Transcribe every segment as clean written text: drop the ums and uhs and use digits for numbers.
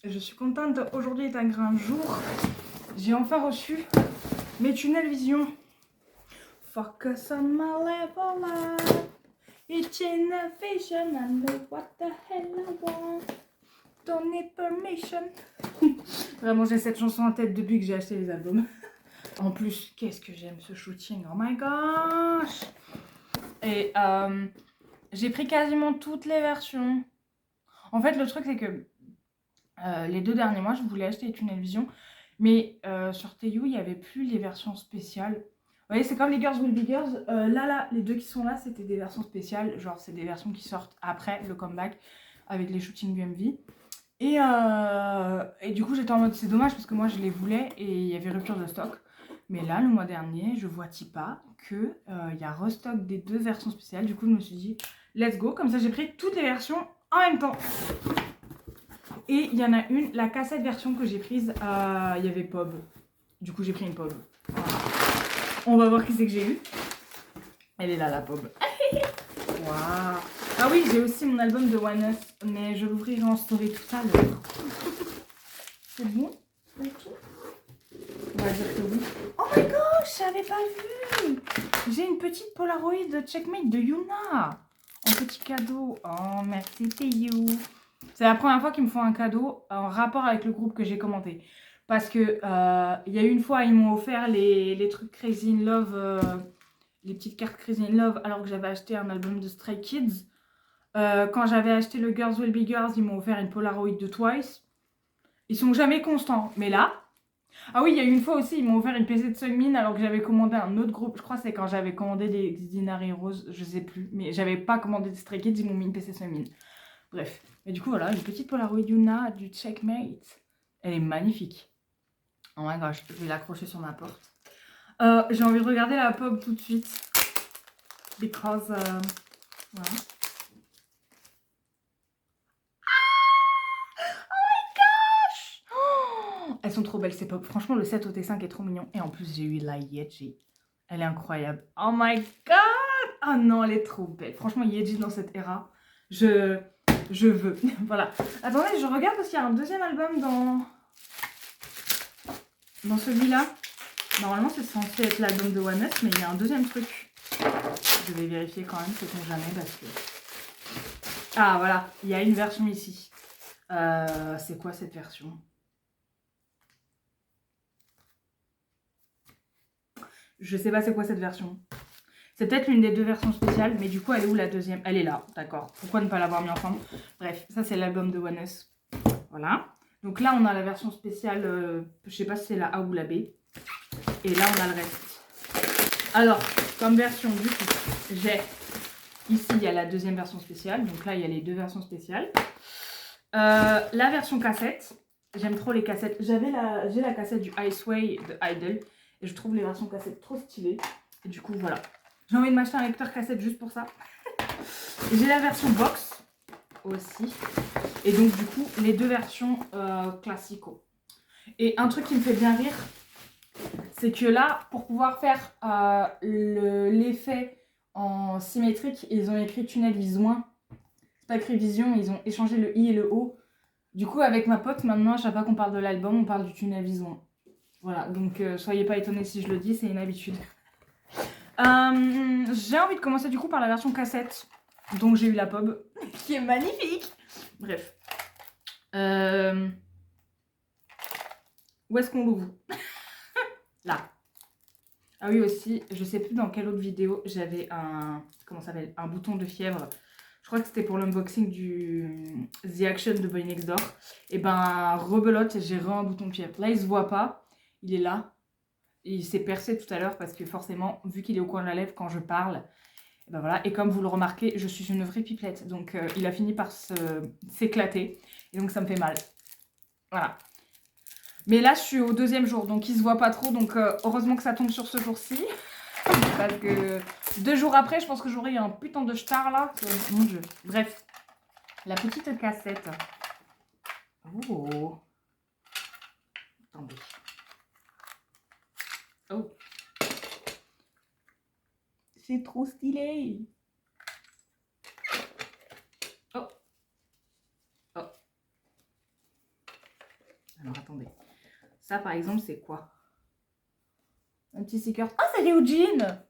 Je suis contente. Aujourd'hui est un grand jour. J'ai enfin reçu mes tunnels vision. Focus on my level up. It's in a vision. I know what the hell I want. Don't need permission. Vraiment, j'ai cette chanson en tête depuis que j'ai acheté les albums. En plus, qu'est-ce que j'aime ce shooting. Oh my gosh. Et j'ai pris quasiment toutes les versions. En fait, le truc, c'est que les 2 derniers mois, je voulais acheter les tunnels vision. Mais sur Teyou, il n'y avait plus les versions spéciales. Vous voyez, c'est comme les Girls Will Be Girls. Là, les deux qui sont là, c'était des versions spéciales. Genre, c'est des versions qui sortent après le comeback avec les shootings UMV. Et du coup, j'étais en mode, c'est dommage parce que moi, je les voulais et il y avait rupture de stock. Mais là, le mois dernier, je vois Tipa qu'il y a restock des 2 versions spéciales. Du coup, je me suis dit, let's go. Comme ça, j'ai pris toutes les versions en même temps. Et il y en a une, la cassette version que j'ai prise, il y avait Pob. Du coup, j'ai pris une Pob. Voilà. On va voir qui c'est que j'ai eu. Elle est là, la Pob. Waouh. Ah oui, j'ai aussi mon album de One Us, mais je l'ouvrirai en story tout à l'heure. C'est bon? Ok. On va dire que oui. Oh my gosh, j'avais pas vu. J'ai une petite Polaroid de Checkmate de Yuna. En petit cadeau. Oh, merci Teyou. C'est la première fois qu'ils me font un cadeau en rapport avec le groupe que j'ai commenté. Parce que il y a une fois, ils m'ont offert les trucs Crazy in Love, les petites cartes Crazy in Love, alors que j'avais acheté un album de Stray Kids. Quand j'avais acheté le Girls Will Be Girls, ils m'ont offert une Polaroid de Twice. Ils sont jamais constants. Mais là... Ah oui, il y a eu une fois aussi, ils m'ont offert une PC de Sungmin alors que j'avais commandé un autre groupe. Je crois que c'est quand j'avais commandé des Dinari Rose, je sais plus. Mais j'avais pas commandé de Stray Kids, ils m'ont mis une PC Sungmin. Bref. Et du coup, voilà, une petite Polaroid Yuna du Checkmate. Elle est magnifique. Oh my gosh, je vais l'accrocher sur ma porte. J'ai envie de regarder la pop tout de suite. Because, voilà. Oh, elles sont trop belles ces pop. Franchement, le 7 au T5 est trop mignon. Et en plus, j'ai eu la Yeji. Elle est incroyable. Oh my god! Oh non, elle est trop belle. Franchement, Yeji dans cette era, je veux. Voilà. Attendez, je regarde parce qu'il y a un deuxième album dans celui-là. Normalement, c'est censé être l'album de One Us, mais il y a un deuxième truc. Je vais vérifier quand même, sait-on jamais, parce que... Ah, voilà, il y a une version ici. C'est quoi cette version? Je sais pas c'est quoi cette version. C'est peut-être l'une des 2 versions spéciales, mais du coup, elle est où la deuxième? Elle est là, d'accord. Pourquoi ne pas l'avoir mis ensemble? Bref, ça c'est l'album de One Us. Voilà. Donc là, on a la version spéciale, je sais pas si c'est la A ou la B. Et là, on a le reste. Alors, comme version, du coup, j'ai... Ici, il y a la deuxième version spéciale. Donc là, il y a les 2 versions spéciales. La version cassette. J'aime trop les cassettes. J'ai la cassette du Iceway de Idol. Et je trouve les versions cassettes trop stylées. Et du coup, voilà. J'ai envie de m'acheter un lecteur cassette juste pour ça. J'ai la version box aussi. Et donc, du coup, les 2 versions classico. Et un truc qui me fait bien rire, c'est que là, pour pouvoir faire l'effet en symétrique, ils ont écrit tunnel vision. C'est pas écrit vision, ils ont échangé le i et le o. Du coup, avec ma pote, maintenant, à chaque fois qu'on parle de l'album, on parle du tunnel vision. Voilà, donc soyez pas étonnés si je le dis, c'est une habitude. J'ai envie de commencer du coup par la version cassette, dont j'ai eu la pub, qui est magnifique. Bref. Où est-ce qu'on l'ouvre? Là. Ah oui aussi, je sais plus dans quelle autre vidéo, j'avais un... Comment ça s'appelle? Un bouton de fièvre. Je crois que c'était pour l'unboxing du The Action de Boy Next Door. Et ben, rebelote, j'ai un bouton de fièvre. Là, il se voit pas. Il est là. Et il s'est percé tout à l'heure parce que forcément, vu qu'il est au coin de la lèvre quand je parle, et ben voilà. Et comme vous le remarquez, je suis une vraie pipelette. Donc, il a fini par s'éclater. Et donc, ça me fait mal. Voilà. Mais là, je suis au 2e jour, donc il se voit pas trop. Donc, heureusement que ça tombe sur ce jour-ci. Parce que 2 jours après, je pense que j'aurai un putain de star là. Mon dieu. Bref. La petite cassette. Oh. Attendez. Oh. C'est trop stylé. Oh. Oh. Alors attendez. Ça par exemple c'est quoi? Un petit sticker. Ah c'est Ryujin.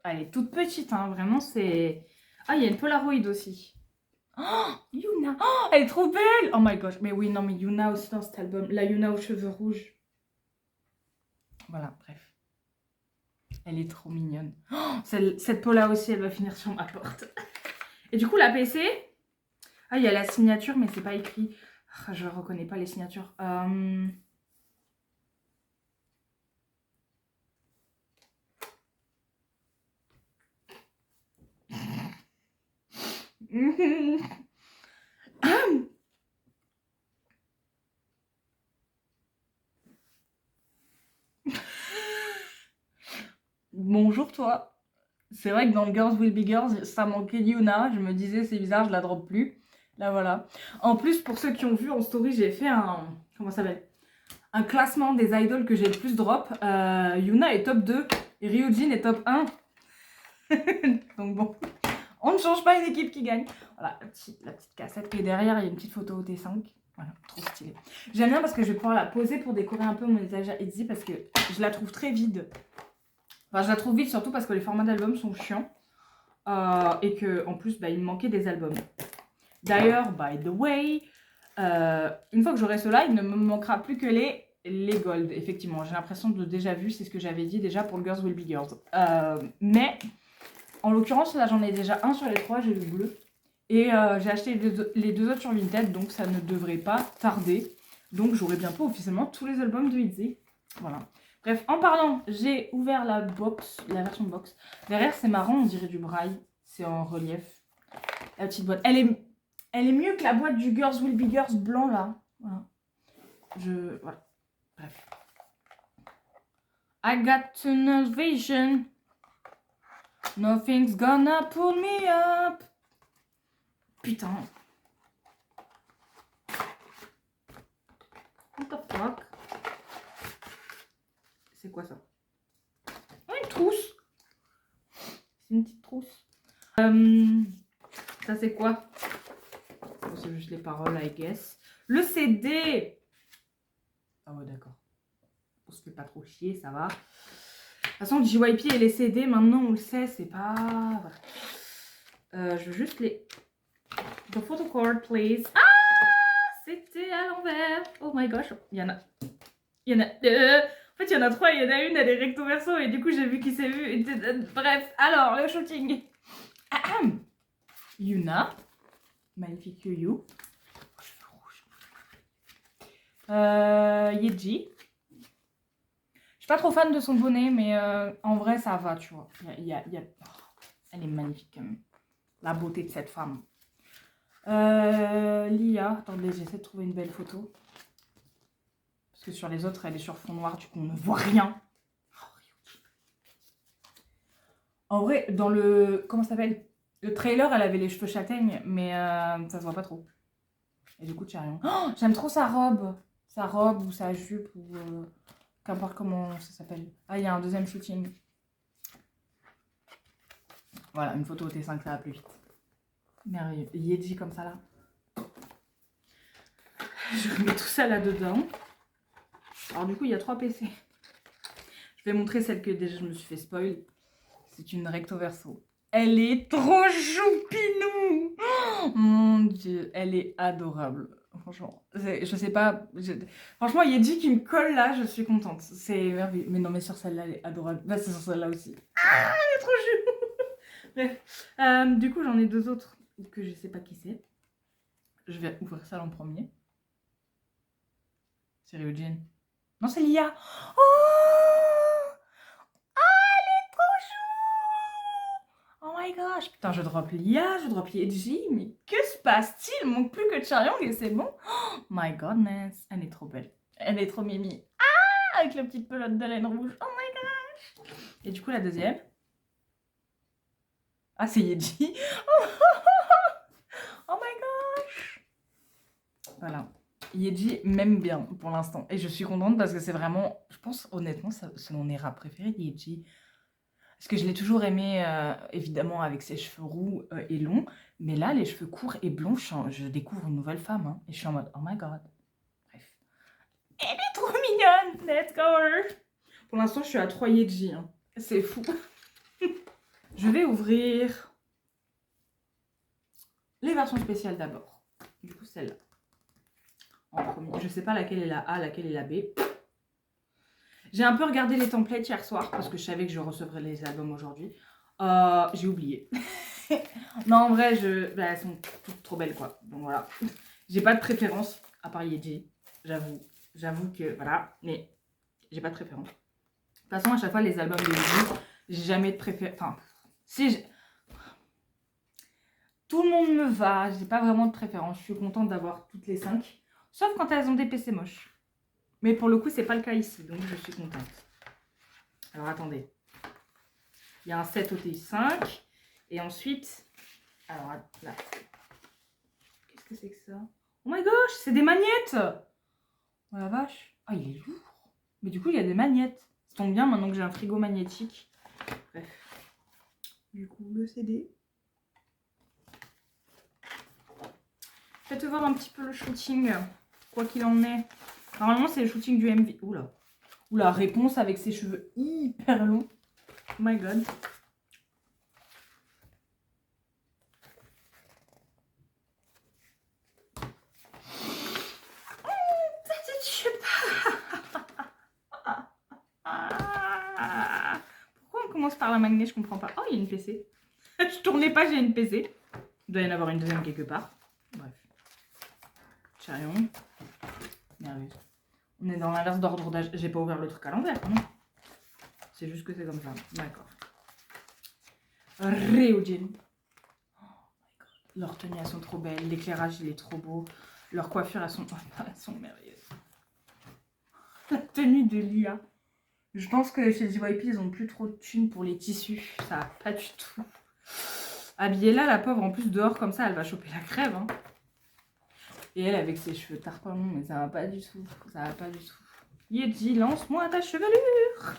Elle est toute petite hein, vraiment c'est... Ah il y a une Polaroid aussi. Oh Yuna. Oh elle est trop belle. Oh my gosh. Mais oui non mais Yuna aussi dans cet album. La Yuna aux cheveux rouges. Voilà bref. Elle est trop mignonne. Oh, cette Paula aussi elle va finir sur ma porte. Et du coup la PC... Ah il y a la signature mais c'est pas écrit. Ah, je reconnais pas les signatures. Bonjour toi. C'est vrai que dans le Girls Will Be Girls, ça manquait Yuna. Je me disais c'est bizarre, je la drop plus. Là voilà. En plus, pour ceux qui ont vu en story, j'ai fait un... Comment ça s'appelle? Un classement des idols que j'ai le plus drop. Yuna est top 2 et Ryujin est top 1. Donc bon, on ne change pas une équipe qui gagne. Voilà, la petite cassette. Et derrière, il y a une petite photo au T5. Voilà, trop stylé. J'aime bien parce que je vais pouvoir la poser pour décorer un peu mon étagère Etsy parce que je la trouve très vide. Enfin, je la trouve vide surtout parce que les formats d'albums sont chiants. Et que en plus, bah, il me manquait des albums. D'ailleurs, by the way, une fois que j'aurai cela, il ne me manquera plus que les gold. Effectivement, j'ai l'impression de déjà vu, c'est ce que j'avais dit déjà pour le Girls Will Be Girls. Mais... En l'occurrence, là, j'en ai déjà un sur les 3, j'ai le bleu. Et j'ai acheté les deux autres sur Vinted, donc ça ne devrait pas tarder. Donc j'aurai bientôt officiellement tous les albums de Itzy. Voilà. Bref, en parlant, j'ai ouvert la box, la version box. Derrière, c'est marrant, on dirait du braille. C'est en relief. La petite boîte. Elle est mieux que la boîte du Girls Will Be Girls blanc, là. Voilà. Voilà. Bref. I got tunnel vision. Nothing's gonna pull me up. Putain. What the fuck? C'est quoi ça? Oh, une trousse. C'est une petite trousse. Ça c'est quoi? Oh, c'est juste les paroles, I guess. Le CD. Ah ouais, d'accord. On se fait pas trop chier, ça va. De toute façon, JYP et les CD, maintenant on le sait, c'est pas... Voilà. Je veux juste les... The photocard, please. Ah! C'était à l'envers. Oh my gosh. Il y en a... En fait, il y en a 3, il y en a une, elle est recto verso, et du coup, j'ai vu qui s'est vu. Bref, alors, le shooting. Yuna. Magnifique Yu. Yeji. Je suis pas trop fan de son bonnet, mais en vrai, ça va, tu vois. Oh, elle est magnifique, quand même. La beauté de cette femme. Lia. Attendez, j'essaie de trouver une belle photo. Parce que sur les autres, elle est sur fond noir, du coup, on ne voit rien. En vrai, dans le... Comment ça s'appelle? Le trailer, elle avait les cheveux châtaignes, mais ça se voit pas trop. Et du coup, tu as rien. Oh, j'aime trop sa robe. Sa robe ou sa jupe ou... Qu'importe comment ça s'appelle. Ah, il y a un deuxième shooting. Voilà, une photo au T5, ça va plus vite. Merveilleux. Yeji comme ça, là. Je remets tout ça là-dedans. Alors, du coup, il y a 3 PC. Je vais montrer celle que déjà je me suis fait spoil. C'est une recto verso. Elle est trop choupinou. Oh, mon Dieu, elle est adorable. Franchement, je sais pas. Franchement, Yeji qui me colle là, je suis contente. C'est merveilleux. Mais non, mais sur celle-là, elle est adorable. Bah, c'est sur celle-là aussi. Ah, elle est trop chou. Bref. Du coup, j'en ai 2 autres que je sais pas qui c'est. Je vais ouvrir ça en premier. C'est Ryujin. Non, c'est Lia. Oh! Oh my gosh, putain, je drop Lia, je drop Yeji, mais que se passe-t-il? Il manque plus que Charyong et c'est bon. Oh my godness, elle est trop belle. Elle est trop mimi. Ah, avec la petite pelote de laine rouge. Oh my gosh. Et du coup, la deuxième. Ah, c'est Yeji. Oh my gosh. Voilà. Yeji m'aime bien pour l'instant. Et je suis contente parce que c'est vraiment, je pense honnêtement, c'est mon era préféré de Yeji. Parce que je l'ai toujours aimé, évidemment, avec ses cheveux roux et longs. Mais là, les cheveux courts et blonds, je découvre une nouvelle femme. Hein, et je suis en mode, oh my god. Bref. million. Let's go. Pour l'instant, je suis à 3 Yeji. Hein. C'est fou. Je vais ouvrir les versions spéciales d'abord. Du coup, celle-là. En premier. Je sais pas laquelle est la A, laquelle est la B. J'ai un peu regardé les templates hier soir parce que je savais que je recevrais les albums aujourd'hui. J'ai oublié. Non, en vrai, bah, elles sont toutes trop belles, quoi. Donc voilà. J'ai pas de préférence, à part Yeji. J'avoue que, voilà. Mais j'ai pas de préférence. De toute façon, à chaque fois, les albums de Yeji, j'ai jamais de préférence. Enfin, si tout le monde me va, j'ai pas vraiment de préférence. Je suis contente d'avoir toutes les 5. Sauf quand elles ont des PC moches. Mais pour le coup, c'est pas le cas ici, donc je suis contente. Alors attendez. Il y a un 7 OTI5. Et ensuite... Alors là. Qu'est-ce que c'est que ça? Oh my gosh, c'est des magnettes! Oh la vache. Ah, il est lourd. Mais du coup, il y a des magnettes. Ça tombe bien maintenant que j'ai un frigo magnétique. Bref. Du coup, le CD. Faites voir un petit peu le shooting, quoi qu'il en est. Normalement, c'est le shooting du MV. Oula. Oula, réponse avec ses cheveux hyper longs. Oh my god. Pourquoi on commence par la magné? Je comprends pas. Oh, il y a une PC. Je tournais pas, j'ai une PC. Il doit y en avoir une deuxième quelque part. Bref. Charion. Merveilleux. On est dans l'inverse d'ordre d'âge. J'ai pas ouvert le truc à l'envers, non? C'est juste que c'est comme ça. D'accord. Ryujin. Oh my god. Leurs tenues, elles sont trop belles. L'éclairage, il est trop beau. Leurs coiffures, elles sont merveilleuses. La tenue de Lia. Je pense que chez JYP, ils ont plus trop de thunes pour les tissus. Ça va pas du tout. Habillée là, la pauvre, en plus dehors comme ça, elle va choper la crève. Hein. Et elle avec ses cheveux tarpons, mais ça va pas du tout. Ça va pas du tout. Yeji, lance-moi ta chevelure.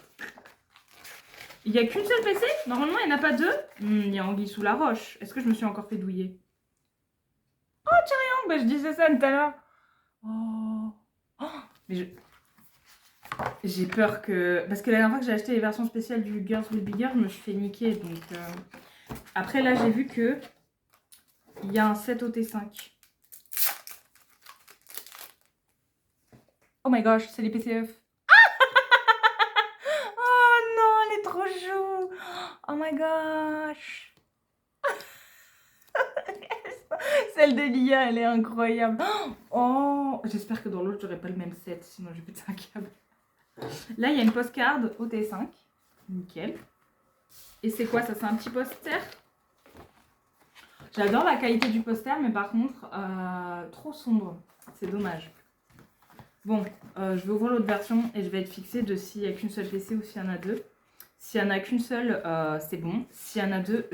Il n'y a qu'une seule PC? Normalement, il n'y en a pas deux. Il y a Anguille sous la roche. Est-ce que je me suis encore fait douiller? Oh, Chariang, bah je disais ça tout à l'heure. Oh. Mais j'ai peur que... Parce que la dernière fois que j'ai acheté les versions spéciales du Girls Will Be Girls, je me suis fait niquer. Donc, après, là, j'ai vu que il y a un 7 OT5. Oh my gosh, c'est les PCF. Oh non, elle est trop chou. Oh my gosh. Celle de Lia, elle est incroyable. Oh, j'espère que dans l'autre, j'aurai pas le même set, sinon je vais péter un câble. Là, il y a une postcard OT5. Nickel. Et c'est quoi ça? C'est un petit poster. J'adore la qualité du poster, mais par contre, trop sombre. C'est dommage. Bon, je vais ouvrir l'autre version et je vais être fixée de s'il n'y a qu'une seule PC ou s'il y en a deux. S'il n'y en a qu'une seule, c'est bon. S'il y en a deux,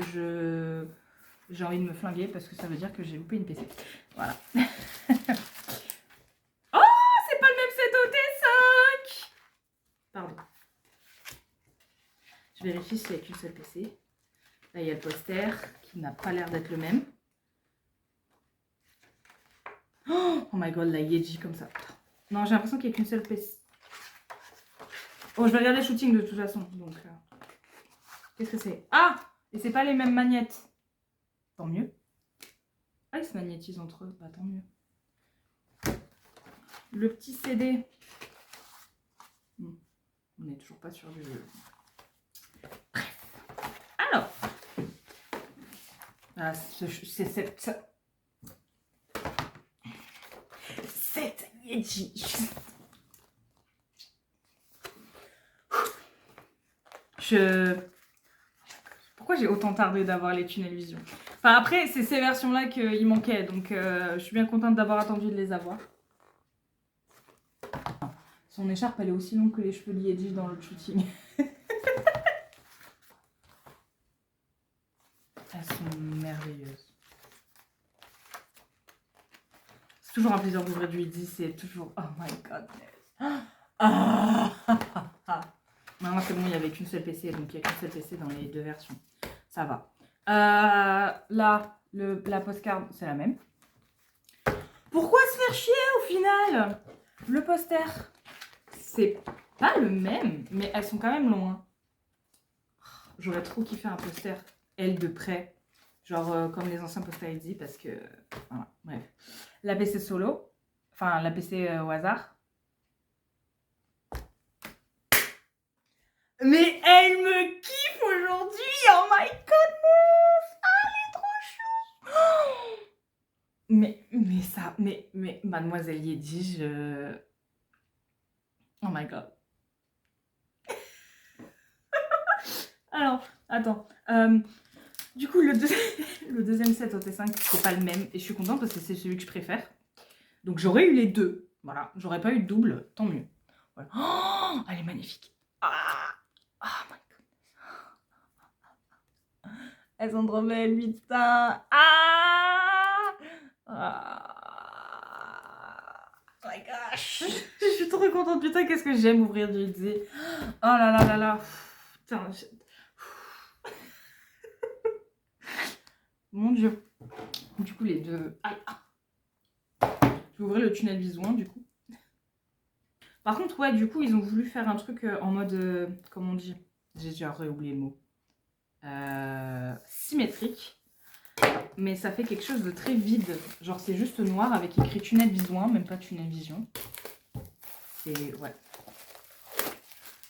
j'ai envie de me flinguer parce que ça veut dire que j'ai loupé une PC. Voilà. Oh, c'est pas le même 7 OT5. Pardon. Je vérifie s'il n'y a qu'une seule PC. Là, il y a le poster qui n'a pas l'air d'être le même. Oh my god, la Yeji comme ça. Non, j'ai l'impression qu'il n'y a qu'une seule PC. Oh, je vais regarder le shooting de toute façon. Donc, qu'est-ce que c'est? Ah! Et c'est pas les mêmes magnettes. Tant mieux. Ah, ils se magnétisent entre eux. Bah, tant mieux. Le petit CD. On n'est toujours pas sûr du jeu. Bref. Alors. Ah, c'est cette Yeji. Pourquoi j'ai autant tardé d'avoir les tunnels vision? Enfin après, c'est ces versions-là qu'il manquait, donc je suis bien contente d'avoir attendu de les avoir. Son écharpe, elle est aussi longue que les cheveux de Yeji dans le shooting. Elles sont merveilleuses. C'est toujours un plaisir d'ouvrir du Yeji, c'est toujours... Oh my god. Ah. Non, c'est bon, il n'y avait qu'une seule PC, donc il n'y a qu'une seule PC dans les deux versions. Ça va. Là, la postcard, c'est la même. Pourquoi se faire chier au final? Le poster, c'est pas le même, mais elles sont quand même loin. J'aurais trop kiffé un poster, elle de près. Genre comme les anciens posters Etsy, parce que... Voilà, bref. La PC solo. Enfin, la PC au hasard. Mais elle me kiffe aujourd'hui. Oh my goodness. Ah, elle est trop chou. Mais ça... Mais Mademoiselle Yedi, je... Oh my god. Alors, attends. Du coup, le deuxième set au T5, c'est pas le même. Et je suis contente parce que c'est celui que je préfère. Donc j'aurais eu les deux. Voilà, j'aurais pas eu de double, tant mieux. Voilà. Oh, elle est magnifique. Ah, oh my god. Elles sont trop belles, putain. Ah, oh my gosh. Je suis trop contente, putain, qu'est-ce que j'aime ouvrir du Etsy. Oh là là là là. Putain, mon dieu. Du coup, les deux... Aïe. Je vais ouvrir le tunnel vision, du coup. Par contre, ouais, du coup, ils ont voulu faire un truc en mode... comment on dit? J'ai déjà oublié le mot. Symétrique. Mais ça fait quelque chose de très vide. Genre, c'est juste noir avec écrit tunnel vision, même pas tunnel vision. C'est... Ouais.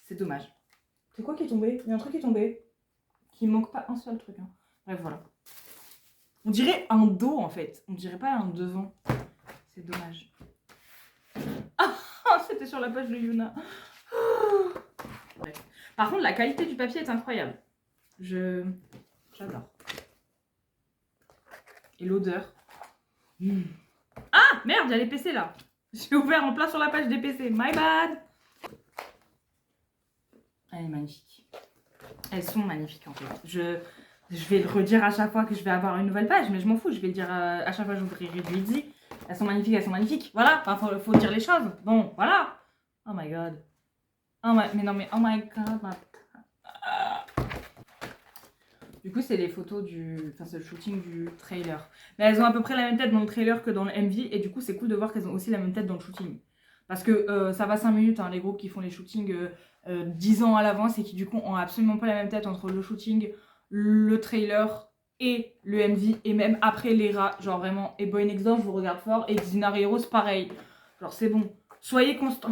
C'est dommage. C'est quoi qui est tombé? Il y a un truc qui est tombé. Qui manque pas un seul truc. Hein. Bref, voilà. On dirait un dos, en fait. On dirait pas un devant. C'est dommage. Ah, c'était sur la page de Yuna. Bref. Par contre, la qualité du papier est incroyable. J'adore. Et l'odeur. Mmh. Ah, merde, il y a les PC là. J'ai ouvert en plein sur la page des PC. My bad. Elle est magnifique. Elles sont magnifiques en fait. Je vais le redire à chaque fois que je vais avoir une nouvelle page, mais je m'en fous. Je vais le dire à chaque fois que j'ouvrirai du Etsy. Elles sont magnifiques, elles sont magnifiques. Voilà, enfin, faut dire les choses. Bon, voilà. Oh my god. Oh my... Mais non, mais oh my god. Du coup, c'est les photos du... Enfin, c'est le shooting du trailer. Mais elles ont à peu près la même tête dans le trailer que dans le MV. Et du coup, c'est cool de voir qu'elles ont aussi la même tête dans le shooting. Parce que ça va 5 minutes, hein, les groupes qui font les shootings 10 ans à l'avance et qui du coup ont absolument pas la même tête entre le shooting, le trailer et le MV. Et même après les rats, genre vraiment. Et Boy Next Door, je vous regarde fort. Et Xinari Heroes, pareil. Genre, c'est bon. Soyez constants.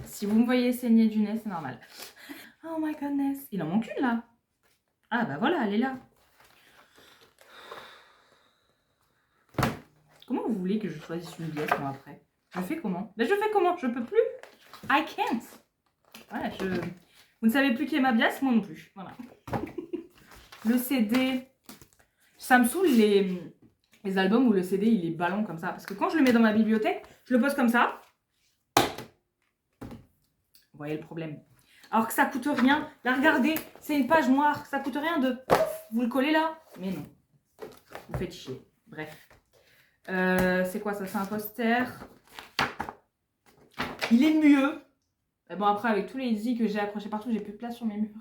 Si vous me voyez saigner du nez, c'est normal. Oh my goodness. Il en manque une là. Ah bah voilà, elle est là. Comment vous voulez que je choisisse une pièce moi après? Je fais comment? Ben je fais comment? Je peux plus. I can't. Voilà, vous ne savez plus qui est ma bias, moi non plus. Voilà. Le CD. Ça me saoule les albums où le CD il est ballon comme ça. Parce que quand je le mets dans ma bibliothèque, je le pose comme ça. Vous voyez le problème. Alors que ça coûte rien. Là, regardez, c'est une page noire. Ça coûte rien de... Pouf, vous le collez là. Mais non. Vous faites chier. Bref. C'est quoi ça? C'est un poster. Il est mieux. Mais bon, après, avec tous les Etsy que j'ai accrochés partout, j'ai plus de place sur mes murs.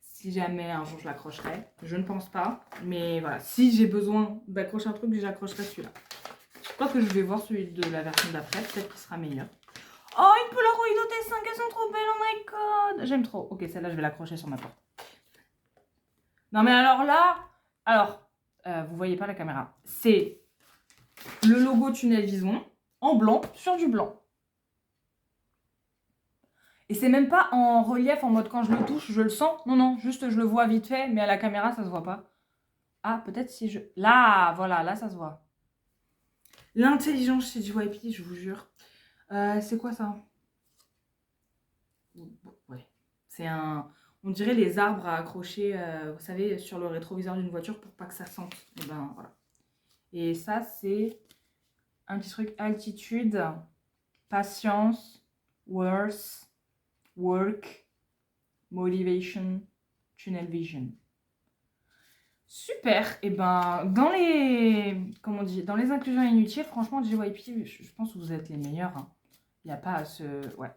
Si jamais un jour je l'accrocherai. Je ne pense pas. Mais voilà. Si j'ai besoin d'accrocher un truc, j'accrocherai celui-là. Je crois que je vais voir celui de la version d'après. Peut-être qu'il sera meilleur. Oh, une Polaroid T5, elles sont trop belles, oh my god. J'aime trop. Ok, celle-là, je vais l'accrocher sur ma porte. Non, mais alors là... Alors, vous voyez pas la caméra. C'est le logo Tunnel Vision en blanc sur du blanc. Et c'est même pas en relief, en mode quand je le touche, je le sens. Non, non, juste je le vois vite fait, mais à la caméra, ça se voit pas. Ah, peut-être si je... Là, voilà, là, ça se voit. L'intelligence chez JYP, je vous jure. C'est quoi ça? Ouais. C'est un... On dirait les arbres à accrocher, vous savez, sur le rétroviseur d'une voiture pour pas que ça sente. Et ben, voilà. Et ça, c'est un petit truc altitude, patience, worth, work, motivation, tunnel vision. Super. Et ben, dans les... Comment on dit? Dans les inclusions inutiles, franchement, JYP, je pense que vous êtes les meilleurs. Hein. Il n'y a pas à se... Ouais.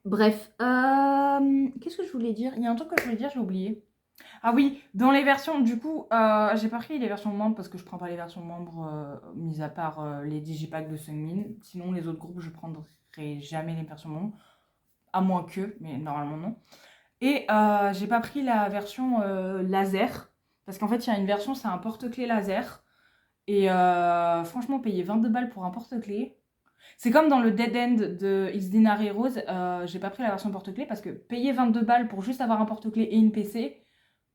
Bref, qu'est-ce que je voulais dire? Il y a un truc que je voulais dire, j'ai oublié. Ah oui, dans les versions, du coup, j'ai pas pris les versions membres parce que je prends pas les versions membres, mis à part les Digipack de Seungmin. Sinon, les autres groupes, je prendrai jamais les versions membres, à moins que, mais normalement non. Et j'ai pas pris la version laser, parce qu'en fait, il y a une version, c'est un porte-clés laser. Et franchement, payer 22 balles pour un porte-clés, c'est comme dans le Dead End de It's Dinner Rose, j'ai pas pris la version porte-clés parce que payer 22 balles pour juste avoir un porte-clés et une PC,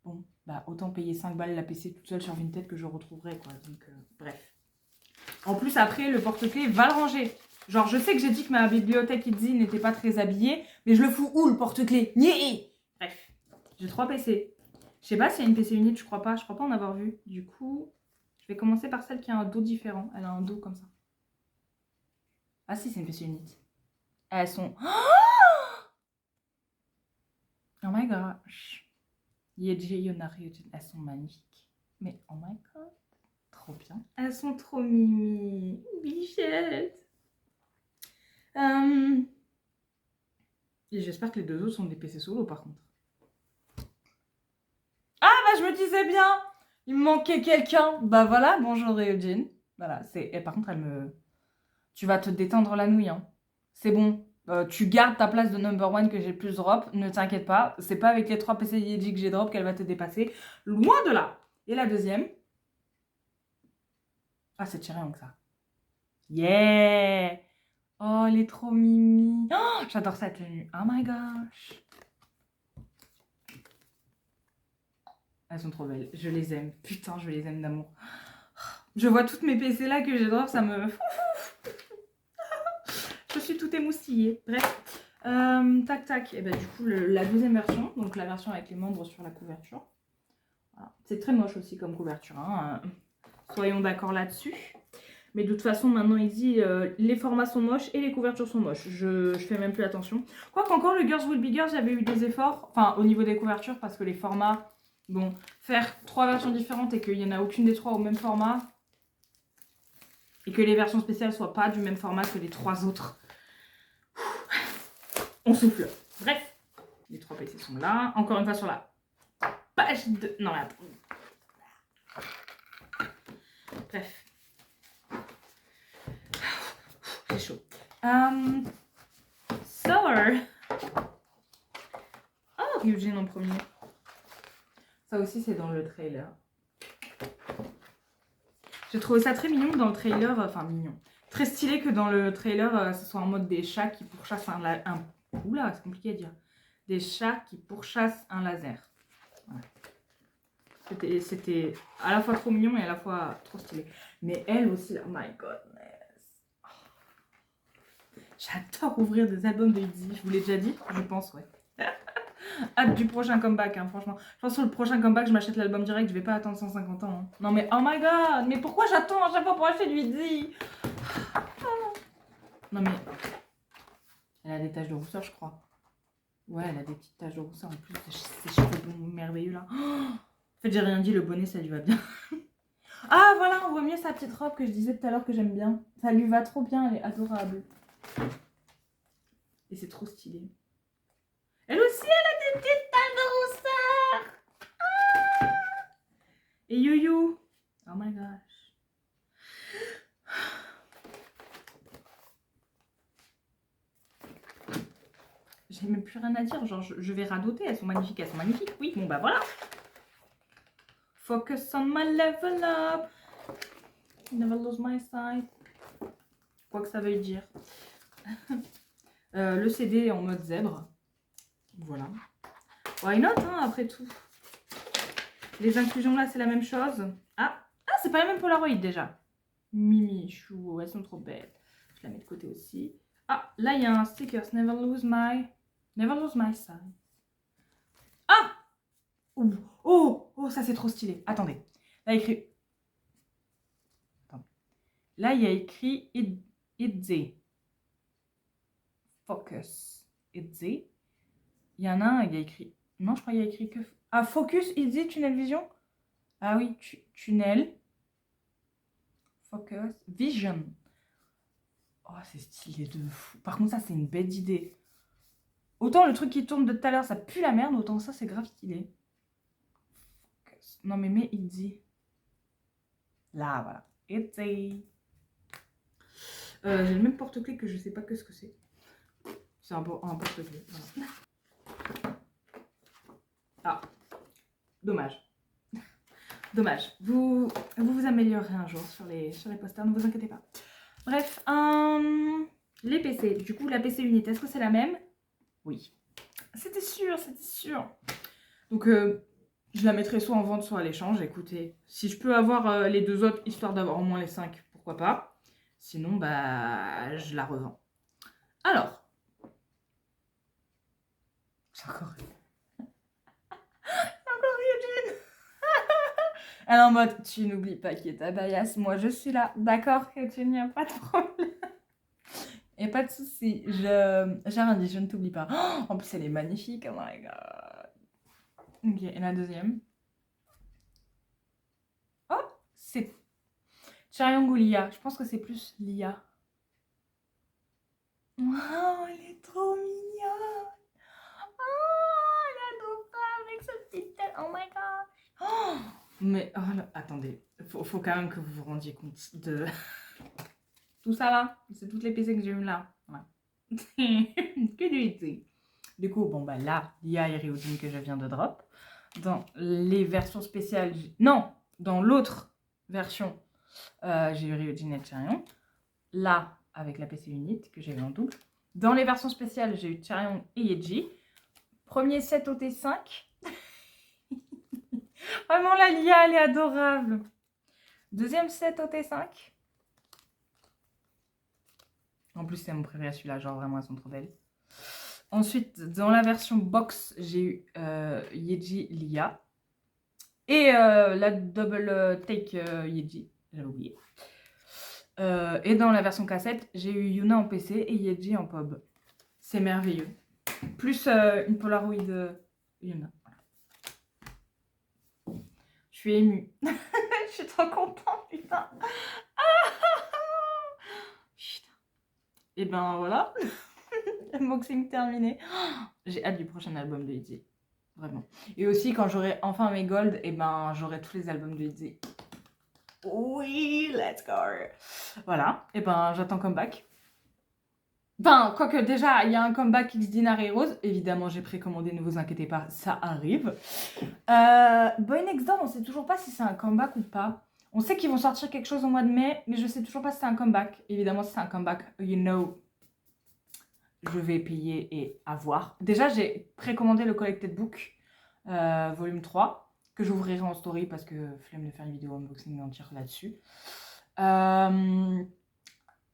bon, bah autant payer 5 balles la PC toute seule sur Vinted que je retrouverai quoi. Donc, bref. En plus, après, le porte-clés va le ranger. Genre, je sais que j'ai dit que ma bibliothèque Itzy n'était pas très habillée, mais je le fous où le porte-clés? Bref, j'ai 3 PC. Je sais pas s'il y a une PC unique, je crois pas en avoir vu. Du coup, je vais commencer par celle qui a un dos différent. Elle a un dos comme ça. Ah si, c'est une PC unique. Elles sont... Oh my gosh. Yeji, Yonari, elles sont magnifiques. Mais oh my god, trop bien. Elles sont trop mimi. Bichette. Et j'espère que les deux autres sont des PC solo par contre. Ah bah je me disais bien, il me manquait quelqu'un. Bah voilà, bonjour Eugene. Voilà, c'est... Et par contre, elle me... Tu vas te détendre la nouille, hein. C'est bon. Tu gardes ta place de number one que j'ai plus drop. Ne t'inquiète pas. C'est pas avec les 3 PC Yeji que j'ai drop qu'elle va te dépasser. Loin de là. Et la deuxième. Ah, c'est tiré que ça. Yeah! Oh, elle est trop mimi. Oh, j'adore sa tenue. Oh my gosh. Elles sont trop belles. Je les aime. Putain, je les aime d'amour. Je vois toutes mes PC là que j'ai drop, ça me... Je suis tout émoustillée. Bref. Tac tac. Et bah du coup, la deuxième version. Donc la version avec les membres sur la couverture. Voilà. C'est très moche aussi comme couverture. Hein. Soyons d'accord là-dessus. Mais de toute façon, maintenant, il dit les formats sont moches et les couvertures sont moches. Je fais même plus attention. Quoi qu'encore, le Girls Will Be Girls, j'avais eu des efforts. Enfin, au niveau des couvertures, parce que les formats... Bon, faire 3 versions différentes et qu'il n'y en a aucune des 3 au même format. Et que les versions spéciales soient pas du même format que les 3 autres. On souffle. Bref. Les 3 PC sont là. Encore une fois sur la page de... Non, mais attends. Bref. C'est chaud. Sour. Oh, Eugene en premier. Ça aussi, c'est dans le trailer. J'ai trouvé ça très mignon dans le trailer. Enfin, mignon. Très stylé que dans le trailer, ce soit en mode des chats qui pourchassent un... Oula, c'est compliqué à dire. Des chats qui pourchassent un laser. Ouais. C'était à la fois trop mignon et à la fois trop stylé. Mais elle aussi, oh my godness. Oh. J'adore ouvrir des albums de Itzy. Je vous l'ai déjà dit, je pense, ouais. Hâte du prochain comeback, hein, franchement. Je pense que sur le prochain comeback, je m'achète l'album direct, je vais pas attendre 150 ans. Hein. Non mais, oh my god, mais pourquoi j'attends à chaque fois pour acheter du Itzy? Non mais, elle a des taches de rousseur, je crois. Ouais, elle a des petites taches de rousseur en plus. Ses cheveux merveilleux là. En fait, j'ai rien dit, le bonnet, ça lui va bien. Ah, voilà, on voit mieux sa petite robe que je disais tout à l'heure que j'aime bien. Ça lui va trop bien, elle est adorable. Et c'est trop stylé. Elle aussi, elle a des petites taches de rousseur. Ah. Et Youyou. Oh my gosh. J'ai même plus rien à dire, genre je vais radoter, elles sont magnifiques, oui, bon bah voilà. Focus on my level up, never lose my sight, quoi que ça veuille dire. Le CD est en mode zèbre, voilà. Why not, hein, après tout. Les inclusions là, c'est la même chose. Ah, c'est pas la même Polaroid déjà. Mimi, chou, elles sont trop belles. Je la mets de côté aussi. Ah, là il y a un sticker, never lose my sight. Ah! Oh, ça c'est trop stylé. Attendez. Là, écrit... Attendez. Là, il y a écrit Itzy. Focus. Itzy. Il y en a un, il y a écrit... Non, je crois qu'il y a écrit que... Ah, Focus, Itzy, Tunnel Vision. Ah oui, Tunnel. Focus. Vision. Oh, c'est stylé de fou. Par contre, ça, c'est une bête idée. Autant le truc qui tourne de tout à l'heure, ça pue la merde, autant ça, c'est grave stylé. Non mais Itzy. Là, voilà. Itzy. J'ai le même porte-clés que je sais pas que ce que c'est. C'est un porte-clés. Voilà. Ah, dommage. Dommage. Vous améliorerez un jour sur les posters, ne vous inquiétez pas. Bref, les PC. Du coup, la PC unité, est-ce que c'est la même? Oui. C'était sûr, c'était sûr. Donc, je la mettrai soit en vente, soit à l'échange. Écoutez, si je peux avoir les deux autres, histoire d'avoir au moins les 5, pourquoi pas. Sinon, bah, je la revends. Alors. C'est encore Ryujin. Elle est en mode, tu n'oublies pas qui est ta bias, moi je suis là. D'accord, Ryujin, il n'y a pas de problème. Et pas de soucis, j'ai rien dit, je ne t'oublie pas. Oh, en plus, elle est magnifique, oh my god. Ok, et la deuxième. Oh, c'est Charyong ou Lia. Je pense que c'est plus Lia. Wow, elle est trop mignonne. Oh, elle est adorable avec ce petit tête. Oh my god. Oh, mais oh là, attendez, faut quand même que vous vous rendiez compte de tout ça là. C'est toutes les PC que j'ai eu là. Ouais. Que du été. Du coup, bon bah là, Lia et Ryujin que je viens de drop. Dans les versions spéciales, non, dans l'autre version, j'ai eu Ryujin et Charyong. Là, avec la PC Unit que j'ai eu en double. Dans les versions spéciales, j'ai eu Charyong et Yeji. Premier set au T5. Vraiment, la Lia, elle est adorable. Deuxième set au T5. En plus, c'est mon préféré celui-là. Genre, vraiment, elles sont trop belles. Ensuite, dans la version box, j'ai eu Yeji, Lia. Et la double take Yeji. J'avais oublié. Et dans la version cassette, j'ai eu Yuna en PC et Yeji en POB. C'est merveilleux. Plus une Polaroid Yuna. Voilà. Je suis émue. Je suis trop contente, putain. Putain. Et ben voilà. Unboxing terminé. J'ai hâte du prochain album de Itzy. Vraiment. Et aussi, quand j'aurai enfin mes gold, et ben j'aurai tous les albums de Itzy. Oui, let's go. Voilà. Et ben j'attends comeback. Ben, quoique déjà, il y a un comeback X Dinar et Rose. Évidemment, j'ai précommandé, ne vous inquiétez pas, ça arrive. Boy Next Door, on sait toujours pas si c'est un comeback ou pas. On sait qu'ils vont sortir quelque chose au mois de mai, mais je sais toujours pas si c'est un comeback. Évidemment, si c'est un comeback, you know, je vais payer et avoir. Déjà, j'ai précommandé le Collected Book, volume 3, que j'ouvrirai en story parce que flemme de faire une vidéo unboxing entière là-dessus.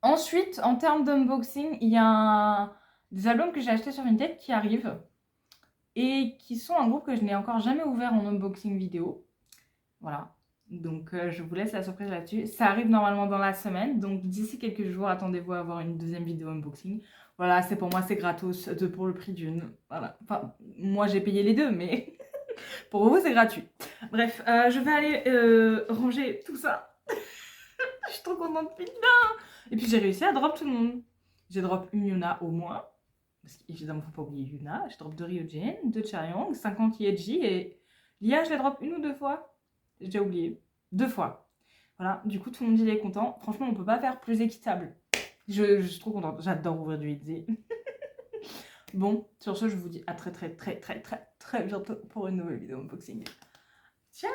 Ensuite, en termes d'unboxing, il y a des albums que j'ai achetés sur Vinted qui arrivent et qui sont un groupe que je n'ai encore jamais ouvert en unboxing vidéo. Voilà, donc je vous laisse la surprise là-dessus. Ça arrive normalement dans la semaine, donc d'ici quelques jours, attendez-vous à avoir une deuxième vidéo unboxing. Voilà, c'est pour moi, c'est gratos, deux pour le prix d'une. Voilà, enfin, moi j'ai payé les deux, mais pour vous, c'est gratuit. Bref, je vais aller ranger tout ça. Je suis trop contente, putain. Et puis j'ai réussi à drop tout le monde. J'ai drop une Yuna au moins. Parce qu'évidemment, faut pas oublier Yuna. J'ai drop 2 Ryujin, 2 Charyong, 50 Yeji et Lia, je l'ai drop 1 ou 2 fois. J'ai déjà oublié. 2 fois. Voilà, du coup, tout le monde il est content. Franchement, on peut pas faire plus équitable. Je suis trop contente. J'adore ouvrir du Itzy. Bon, sur ce, je vous dis à très bientôt pour une nouvelle vidéo unboxing. Ciao!